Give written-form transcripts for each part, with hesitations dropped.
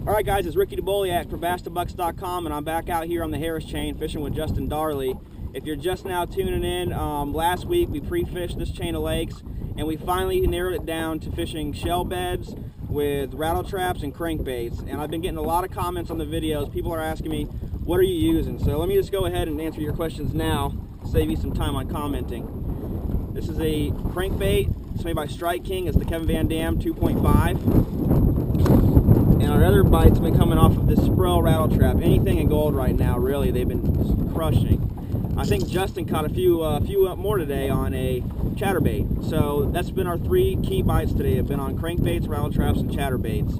Alright guys, it's Ricky DeBoliak for BassToBucks.com, and I'm back out here on the Harris chain fishing with Justin Darley. If you're just now tuning in, last week we pre-fished this chain of lakes and we finally narrowed it down to fishing shell beds with rattle traps and crankbaits. And I've been getting a lot of comments on the videos. People are asking me, what are you using? So let me just go ahead and answer your questions now, save you some time on commenting. This is a crankbait. It's made by Strike King. It's the Kevin Van Dam 2.5. And our other bites have been coming off of this Sproul rattle trap. Anything in gold right now, really, they've been crushing. I think Justin caught a few more today on a chatterbait. So that's been our three key bites today. Have been on crankbaits, rattle traps, and chatterbaits.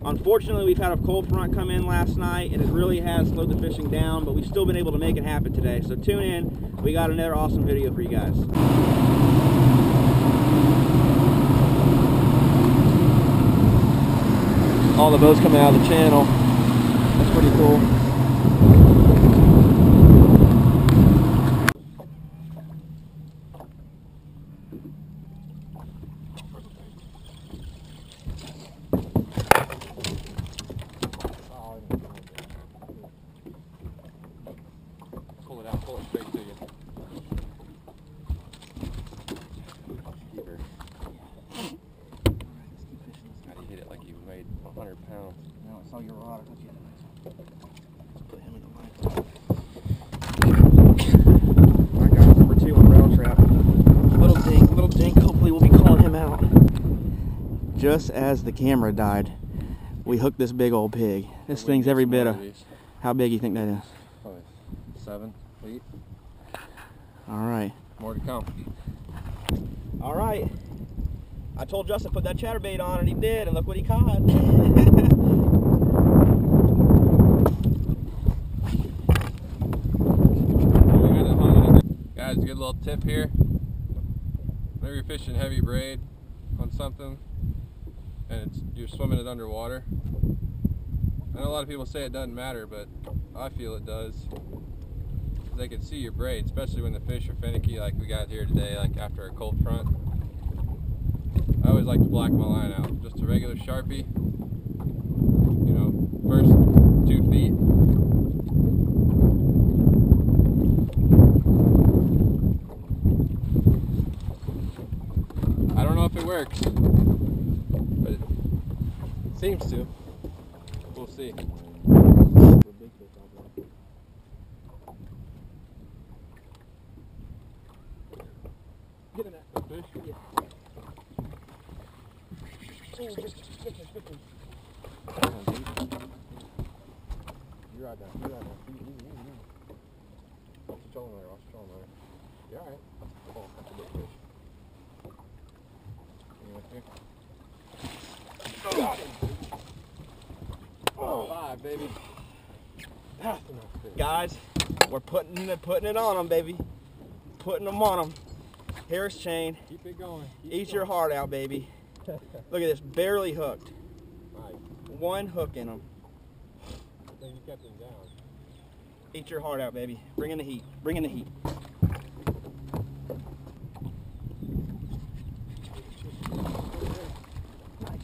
Unfortunately, we've had a cold front come in last night, and it really has slowed the fishing down, but we've still been able to make it happen today. So tune in. We got another awesome video for you guys. All the boats coming out of the channel. That's pretty cool. Pull it out, pull it straight to you. Weighed 100 pounds. No, I saw your rod. Let's put him in the line. Alright guys, number 2 on rattle trap. Little dink. Hopefully we'll be calling him out. Just as the camera died, we hooked this big old pig. This thing's every bit of. How big do you think that is? Probably 7, 8. Alright. More to come. Alright. I told Justin to put that chatterbait on, and he did, and look what he caught. Guys, good little tip here. Whenever you're fishing heavy braid on something, and you're swimming it underwater, I know a lot of people say it doesn't matter, but I feel it does. They can see your braid, especially when the fish are finicky like we got here today, like after a cold front. I always like to black my line out. Just a regular Sharpie, you know, first 2 feet. I don't know if it works, but it seems to. We'll see. Get in that fish. Yeah. Good fish. You're right there. Off the trolling motor. You're alright. Oh, that's a big fish. Got him. Oh, 5, baby. That's enough fish. Guys, we're putting it on them, baby. Putting them on them. Harris chain. Keep it going. Eat your heart out, baby. Look at this, barely hooked. Nice. 1 hook in them. Then you kept him down. Eat your heart out, baby. Bring in the heat. Bring in the heat.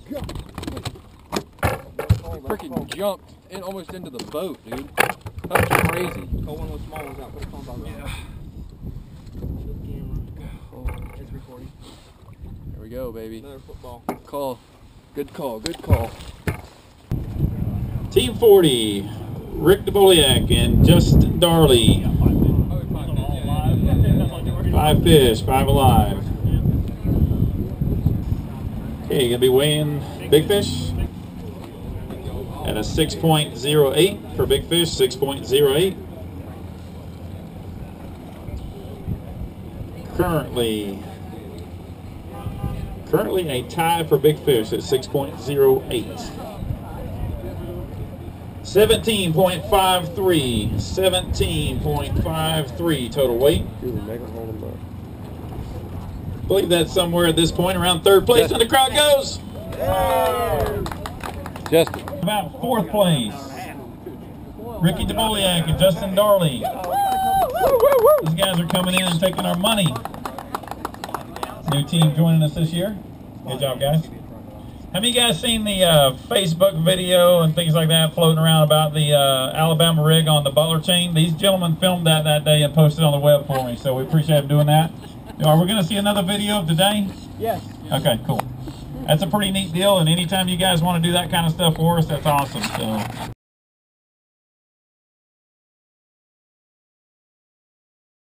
He freaking jumped in almost into the boat, dude. That's crazy. Pull one of those small ones out. Put a phone ball on. It's recording. There we go, baby. Another football. Call. Good call. Good call. Team 40, Rick DeBoliak and Justin Darley. 5 fish, 5 alive. Okay, gonna be weighing big fish at a 6.08 for big fish, 6.08. Currently a tie for big fish at 6.08. 17.53 total weight. I believe that's somewhere at this point around 3rd place, and the crowd goes. Justin. About 4th place, Ricky DeBoliak and Justin Darley. These guys are coming in and taking our money. New team joining us this year. Good job, guys. Have you guys seen the Facebook video and things like that floating around about the Alabama rig on the Butler chain? These gentlemen filmed that day and posted it on the web for me, so we appreciate them doing that. Are we going to see another video today? Yes. Okay, cool. That's a pretty neat deal, and anytime you guys want to do that kind of stuff for us, that's awesome. So.